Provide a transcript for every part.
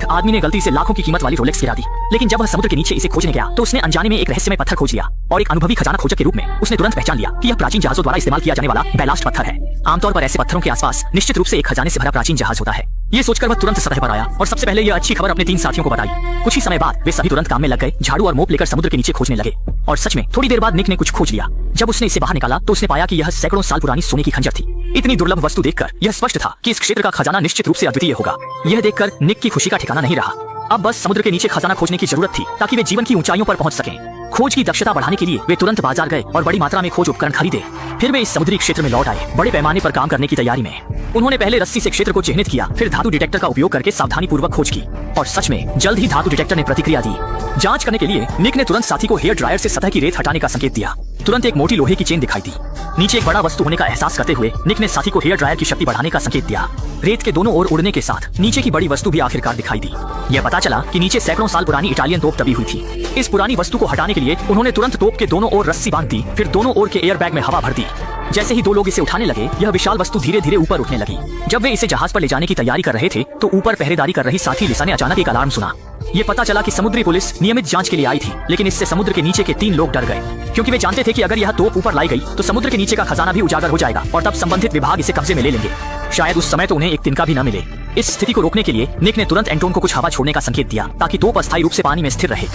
आदमी ने गलती से लाखों की कीमत वाली रोलेक्स गिरा दी, लेकिन जब वह समुद्र के नीचे इसे खोजने गया तो उसने अनजाने में एक रहस्यमय पत्थर खोज लिया और एक अनुभवी खजाना खोजक के रूप में उसने तुरंत पहचान लिया कि यह प्राचीन जहाजों द्वारा इस्तेमाल किया जाने वाला बैलास्ट पत्थर है। आमतौर पर ऐसे पत्थरों के आसपास निश्चित रूप से एक खजाने से भरा प्राचीन जहाज होता है। ये सोचकर वह तुरंत सतह पर आया और सबसे पहले यह अच्छी खबर अपने 3 साथियों को बताई। कुछ ही समय बाद वे सभी तुरंत काम में लग गए, झाड़ू और मोप लेकर समुद्र के नीचे खोजने लगे। और सच में थोड़ी देर बाद निक ने कुछ खोज लिया। जब उसने इसे बाहर निकाला तो उसने पाया कि यह सैकड़ों साल पुरानी सोने की खंजर थी। इतनी दुर्लभ वस्तु देखकर यह स्पष्ट था कि इस क्षेत्र का खजाना निश्चित रूप से अद्वितीय होगा। यह देखकर निक की खुशी का ठिकाना नहीं रहा। अब बस समुद्र के नीचे खजाना खोजने की जरूरत थी ताकि वे जीवन की ऊंचाइयों पर पहुंच सकें। खोज की दक्षता बढ़ाने के लिए वे तुरंत बाजार गए और बड़ी मात्रा में खोज उपकरण खरीदे। फिर वे इस समुद्री क्षेत्र में लौट आए, बड़े पैमाने पर काम करने की तैयारी में। उन्होंने पहले रस्सी से क्षेत्र को चिह्नित किया, फिर धातु डिटेक्टर का उपयोग करके सावधानी पूर्वक खोज की और सच में जल्द ही धातु डिटेक्टर ने प्रतिक्रिया दी। जांच करने के लिए निक ने तुरंत साथी को हेयर ड्रायर से सतह की रेत हटाने का संकेत दिया। तुरंत एक मोटी लोहे की चेन दिखाई दी। नीचे एक बड़ा वस्तु होने का एहसास करते हुए निक ने साथी को हेयर ड्रायर की शक्ति बढ़ाने का संकेत दिया। रेत के दोनों ओर उड़ने के साथ नीचे की बड़ी वस्तु भी आखिरकार दिखाई दी। यह पता चला कि नीचे सैकड़ों साल पुरानी इटालियन तोप दबी हुई थी। इस पुरानी वस्तु को हटाने के लिए उन्होंने तुरंत तोप के दोनों ओर रस्सी बांध दी, फिर दोनों ओर के एयर बैग में हवा भर दी। जैसे ही 2 लोग इसे उठाने लगे, यह विशाल वस्तु धीरे धीरे ऊपर उठने लगी। जब वे इसे जहाज पर ले जाने की तैयारी कर रहे थे तो ऊपर पहरेदारी कर रही साथी लिसा ने अचानक एक अलार्म सुना। ये पता चला कि समुद्री पुलिस नियमित जांच के लिए आई थी, लेकिन इससे समुद्र के नीचे के 3 लोग डर गए, क्योंकि वे जानते थे कि अगर यह तोप ऊपर लाई गई तो समुद्र के नीचे का खजाना भी उजागर हो जाएगा और तब संबंधित विभाग इसे कब्जे में ले लेंगे। शायद उस समय तो उन्हें एक तिनका भी न मिले। इस स्थिति को रोकने के लिए निक ने तुरंत एंटोन को कुछ हवा छोड़ने का संकेत दिया ताकि तोप अस्थायी रूप से पानी में स्थिर रहे।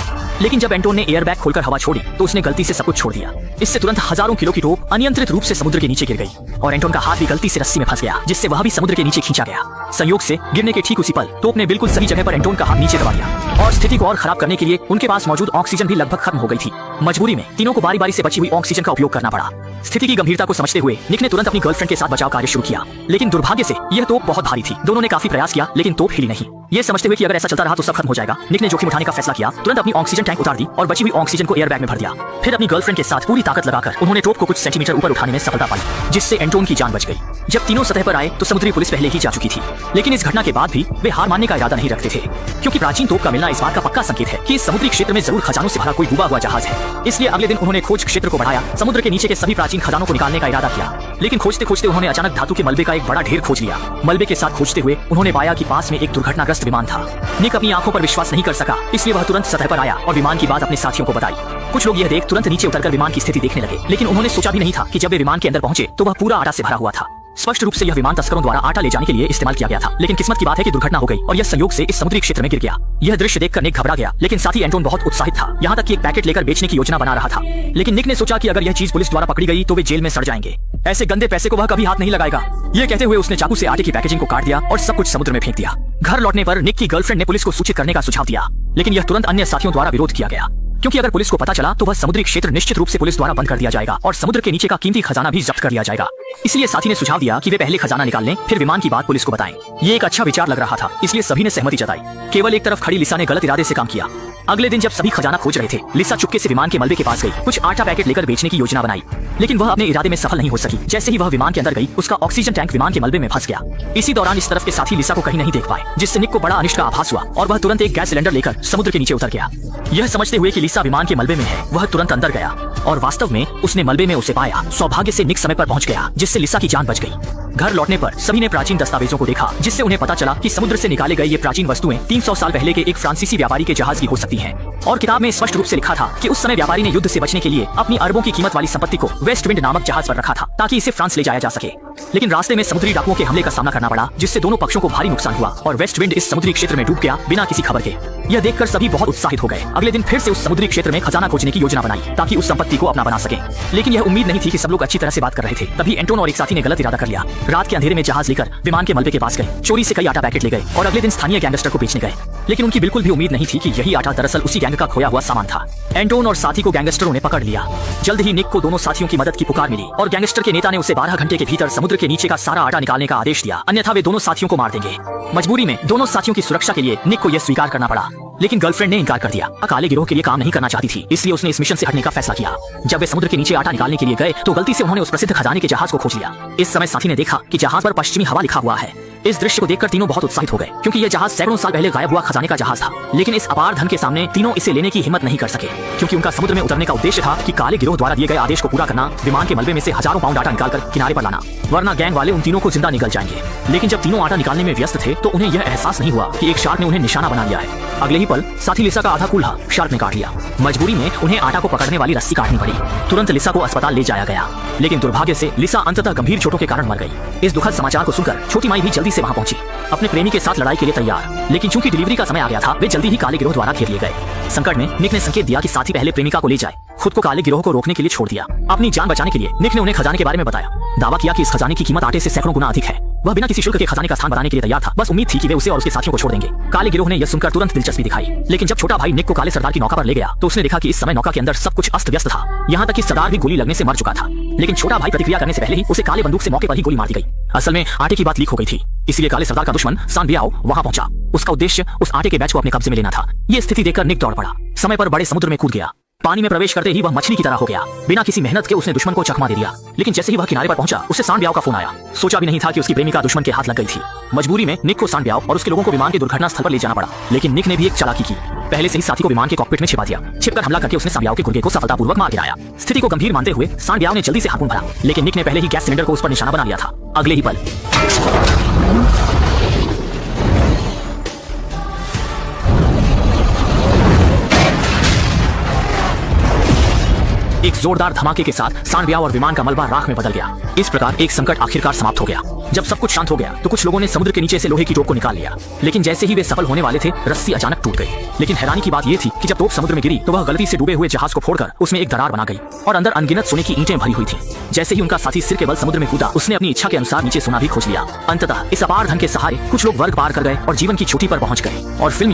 लेकिन जब एंटोन ने एयर बैग खोलकर हवा छोड़ी तो उसने गलती से सब कुछ छोड़ दिया। इससे तुरंत हजारों किलो की तोप अनियंत्रित रूप से समुद्र के नीचे गिर गई और एंटोन का हाथ भी गलती से रस्सी में फंस गया, जिससे वह भी समुद्र के नीचे खींचा गया। संयोग से गिरने के ठीक उसी पल तोप ने बिल्कुल सही जगह पर एंटोन का हाथ नीचे दबा दिया और स्थिति को और खराब करने के लिए उनके पास मौजूद ऑक्सीजन भी लगभग खत्म हो गई थी। मजबूरी में तीनों को बारी बारी से बची हुई ऑक्सीजन का उपयोग करना पड़ा। स्थिति की गंभीरता को समझते हुए निक ने तुरंत अपनी गर्लफ्रेंड के साथ बचाव कार्य शुरू किया, लेकिन दुर्भाग्य से यह तोप बहुत भारी थी। दोनों ने काफी प्रयास किया लेकिन तोप हिली नहीं। ये समझते हुए कि अगर ऐसा चलता रहा तो सब खत्म हो जाएगा, निक ने जोखिम उठाने का फैसला किया। तुरंत अपनी ऑक्सीजन टैंक उतार दी और बची हुई ऑक्सीजन को एयर बैग में भर दिया। फिर अपनी गर्लफ्रेंड के साथ पूरी ताकत लगाकर उन्होंने तोप को कुछ सेंटीमीटर ऊपर उठाने में सफलता पाई, जिससे एंटोन की जान बच गई। जब तीनों सतह पर आए तो समुद्री पुलिस पहले ही जा चुकी थी, लेकिन इस घटना के बाद भी वे हार मानने का इरादा नहीं रखते थे, क्योंकि प्राचीन तोप का मिलना इस बात का पक्का संकेत है कि इस समुद्री क्षेत्र में जरूर खजानों से भरा कोई डूबा हुआ जहाज है। इसलिए अगले दिन उन्होंने खोज क्षेत्र को बढ़ाया, समुद्र के नीचे के सभी प्राचीन खजानों को निकालने का इरादा किया। लेकिन खोजते खोजते उन्होंने अचानक धातु के मलबे का एक बड़ा ढेर खोज लिया। मलबे के साथ खोजते हुए उन्होंने पाया कि पास में एक दुर्घटनाग्रस्त विमान था। निक अपनी आंखों पर विश्वास नहीं कर सका, इसलिए वह तुरंत सतह पर आया और विमान की बात अपने साथियों को बताई। कुछ लोग यह देख तुरंत नीचे उतरकर विमान की स्थिति देखने लगे, लेकिन उन्होंने सोचा भी नहीं था कि जब वे विमान के अंदर पहुंचे तो वह पूरा आटा से भरा हुआ था। स्पष्ट रूप से यह विमान तस्करों द्वारा आटा ले जाने के लिए इस्तेमाल किया गया था, लेकिन किस्मत की बात है कि दुर्घटना हो गई और यह संयोग से इस समुद्री क्षेत्र में गिर गया। यह दृश्य देखकर निक घबरा गया, लेकिन साथी एंटोन बहुत उत्साहित था, यहाँ तक कि एक पैकेट लेकर बेचने की योजना बना रहा था। लेकिन निक ने सोचा कि अगर यह चीज पुलिस द्वारा पकड़ी गई तो वे जेल में सड़ जाएंगे। ऐसे गंदे पैसे को वह कभी हाथ नहीं लगाएगा। ये कहते हुए उसने चाकू से आटे की पैकेजिंग को काट दिया और सब कुछ समुद्र में फेंक दिया। घर लौटने पर निक की गर्लफ्रेंड ने पुलिस को सूचित करने का सुझाव दिया, लेकिन यह तुरंत अन्य साथियों द्वारा विरोध किया गया, क्योंकि अगर पुलिस को पता चला तो वह समुद्री क्षेत्र निश्चित रूप से पुलिस द्वारा बंद कर दिया जाएगा और समुद्र के नीचे का कीमती खजाना भी जब्त कर लिया जाएगा। इसलिए साथी ने सुझाव दिया कि वे पहले खजाना निकाल लें, फिर विमान की बात पुलिस को बताएं। ये एक अच्छा विचार लग रहा था, इसलिए सभी ने सहमति जताई। केवल एक तरफ खड़ी लिसा ने गलत इरादे से काम किया। अगले दिन जब सभी खजाना खोज रहे थे, लिसा चुपके से विमान के मलबे के पास गई, कुछ आटा पैकेट लेकर बेचने की योजना बनाई, लेकिन वह अपने इरादे में सफल नहीं हो सकी। जैसे ही वह विमान के अंदर गई, उसका ऑक्सीजन टैंक विमान के मलबे में फंस गया। इसी दौरान इस तरफ के साथी लिसा को कहीं नहीं देख पाए, जिससे निक को बड़ा अनिष्ट का आभास हुआ और वह तुरंत एक गैस सिलेंडर लेकर समुद्र के नीचे उतर गया। यह समझते हुए कि लिसा विमान के मलबे में है, वह तुरंत अंदर गया और वास्तव में उसने मलबे में उसे पाया। सौभाग्य से निक समय पर पहुंच गया, जिससे लिसा की जान बच गई। घर लौटने पर सभी ने प्राचीन दस्तावेजों को देखा, जिससे उन्हें पता चला कि समुद्र से निकाले गए ये प्राचीन वस्तुएं 300 साल पहले के एक फ्रांसीसी व्यापारी के जहाज की हो सकती हैं। और किताब में स्पष्ट रूप से लिखा था कि उस समय व्यापारी ने युद्ध से बचने के लिए अपनी अरबों की कीमत वाली संपत्ति को वेस्ट विंड नामक जहाज पर रखा था, ताकि इसे फ्रांस ले जाया जा सके। लेकिन रास्ते में समुद्री डाकुओं के हमले का सामना करना पड़ा, जिससे दोनों पक्षों को भारी नुकसान हुआ और वेस्ट विंड इस समुद्री क्षेत्र में डूब गया बिना किसी खबर के। यह देखकर सभी बहुत उत्साहित हो गए। अगले दिन फिर से उस समुद्री क्षेत्र में खजाना खोजने की योजना बनाई, ताकि उस संपत्ति को अपना बना सके। लेकिन यह उम्मीद नहीं थी कि सब लोग अच्छी तरह से बात कर रहे थे। तभी एंटोन और एक साथी ने गलत इरादा कर लिया। रात के अंधेरे में जहाज लेकर विमान के मलबे के पास गए, चोरी से कई आटा पैकेट ले गए और अगले दिन स्थानीय गैंगस्टर को बेचने गए। लेकिन उनकी बिल्कुल भी उम्मीद नहीं थी कि यही आटा दरअसल उसी गैंग का खोया हुआ सामान था। एंटोन और साथी को गैंगस्टरों ने पकड़ लिया। जल्द ही निक को दोनों साथियों की मदद की पुकार मिली और गैंगस्टर के नेता ने उसे 12 घंटे के भीतर समुद्र के नीचे का सारा आटा निकालने का आदेश दिया, अन्यथा वे दोनों साथियों को मार देंगे। मजबूरी में दोनों साथियों की सुरक्षा के लिए निक को यह स्वीकार करना पड़ा, लेकिन गर्लफ्रेंड ने इनकार कर दिया। काले गिरोह के लिए काम नहीं करना चाहती थी, इसलिए उसने इस मिशन से हटने का फैसला किया। जब वे समुद्र के नीचे आटा निकालने के लिए गए तो गलती से उन्होंने उस प्रसिद्ध खजाने के जहाज को खोज लिया। इस समय साथी ने देखा कि जहाज पर पश्चिमी हवा लिखा हुआ है। इस दृश्य को देखकर तीनों बहुत उत्साहित हो गए, क्योंकि यह जहाज सैकड़ों साल पहले गायब हुआ खजाने का जहाज था। लेकिन इस अपार धन के सामने तीनों इसे लेने की हिम्मत नहीं कर सके, क्योंकि उनका समुद्र में उतरने का उद्देश्य था कि काले गिरोह द्वारा दिए गए आदेश को पूरा करना, विमान के मलबे में से हजारों पाउंड आटा निकालकर किनारे पर लाना, वरना गैंग वाले उन तीनों को जिंदा निकल जाएंगे। लेकिन जब तीनों आटा निकालने में व्यस्त थे तो उन्हें यह एहसास नहीं हुआ कि एक शार्क ने उन्हें निशाना बना लिया है। अगले ही पल साथी लिसा का आधा कूल्हा शार्क ने काट लिया। मजबूरी में उन्हें आटा को पकड़ने वाली रस्सी काटनी पड़ी। तुरंत लिसा को अस्पताल ले जाया गया, लेकिन दुर्भाग्य से लिसा अंततः गंभीर चोटों के कारण मर गई। इस दुखद समाचार को सुनकर छोटी माई भी जल्दी से वहां पहुंची, अपने प्रेमी के साथ लड़ाई के लिए तैयार। लेकिन चूंकि डिलीवरी का समय आ गया था, वे जल्दी ही काले गिरोह द्वारा घेर लिए गए। संकट में निक ने संकेत दिया कि साथी पहले प्रेमिका को ले जाए, खुद को काले गिरोह को रोकने के लिए छोड़ दिया। अपनी जान बचाने के लिए निक ने उन्हें खजाने के बारे में बताया। दावा किया कि इस खजाने की कीमत आटे से सैकड़ों गुना अधिक है। वह बिना किसी शुल्क के खजाने का स्थान बनाने के लिए तैयार था, बस उम्मीद थी कि वे उसे और उसके साथियों को छोड़ देंगे। काले गिरोह ने यह सुनकर तुरंत दिलचस्पी दिखाई, लेकिन जब छोटा भाई निक को काले सरदार की नौका पर ले गया तो उसने देखा कि इस समय नौका के अंदर सब कुछ अस्त व्यस्त था। यहाँ तक कि सरदार भी गोली लगने से मर चुका था। लेकिन छोटा भाई प्रतिक्रिया करने से पहले ही उसे काले बंदूक से मौके पर ही गोली मार दी गई। असल में आटे की बात लीक हो गई थी, इसलिए काले सरदार का दुश्मन सान बियाओ वहां पहुंचा। उसका उद्देश्य उस आटे के बैच को अपने कब्जे में लेना था। ये स्थिति देखकर निक दौड़ पड़ा, समय पर बड़े समुद्र में कूद गया। पानी में प्रवेश करते ही वह मछली की तरह हो गया। बिना किसी मेहनत के उसने दुश्मन को चकमा दे दिया। लेकिन जैसे ही वह किनारे पर पहुंचा, उसे सान बियाओ का फोन आया। सोचा भी नहीं था कि उसकी प्रेमिका दुश्मन के हाथ लग गई थी। मजबूरी में निक को सान बियाओ और उसके लोगों को विमान के दुर्घटना स्थल पर ले जाना पड़ा। लेकिन निक ने भी एक चालाकी की, पहले से ही साथी को विमान के कॉकपिट में छिपा दिया। छिपकर हमला करके उसने सान बियाओ के गुर्गे को सफलतापूर्वक मार गिराया। स्थिति को गंभीर मानते हुए सान बियाओ ने जल्दी से हार्पून भरा, लेकिन निक ने पहले ही गैस सिलेंडर को उस पर निशाना बना लिया था। अगले ही पल एक जोरदार धमाके के साथ सान बियाओ और विमान का मलबा राख में बदल गया। इस प्रकार एक संकट आखिरकार समाप्त हो गया। जब सब कुछ शांत हो गया तो कुछ लोगों ने समुद्र के नीचे से लोहे की टोप को निकाल लिया। लेकिन जैसे ही वे सफल होने वाले थे, रस्सी अचानक टूट गई। लेकिन हैरानी की बात यह थी कि जब टोप समुद्र में गिरी तो वह गलती से डूबे हुए जहाज को फोड़कर उसमें एक दरार बना गई और अंदर अनगिनत सोने की ईंटें भरी हुई थी। जैसे ही उनका साथी सिर के बल समुद्र में कूदा, उसने अपनी इच्छा के अनुसार नीचे सोना भी खोज लिया। अंततः इस अपार धन के सहारे कुछ लोग वर्ग पार कर गए और जीवन की चोटी पर पहुंच गए। और फिल्म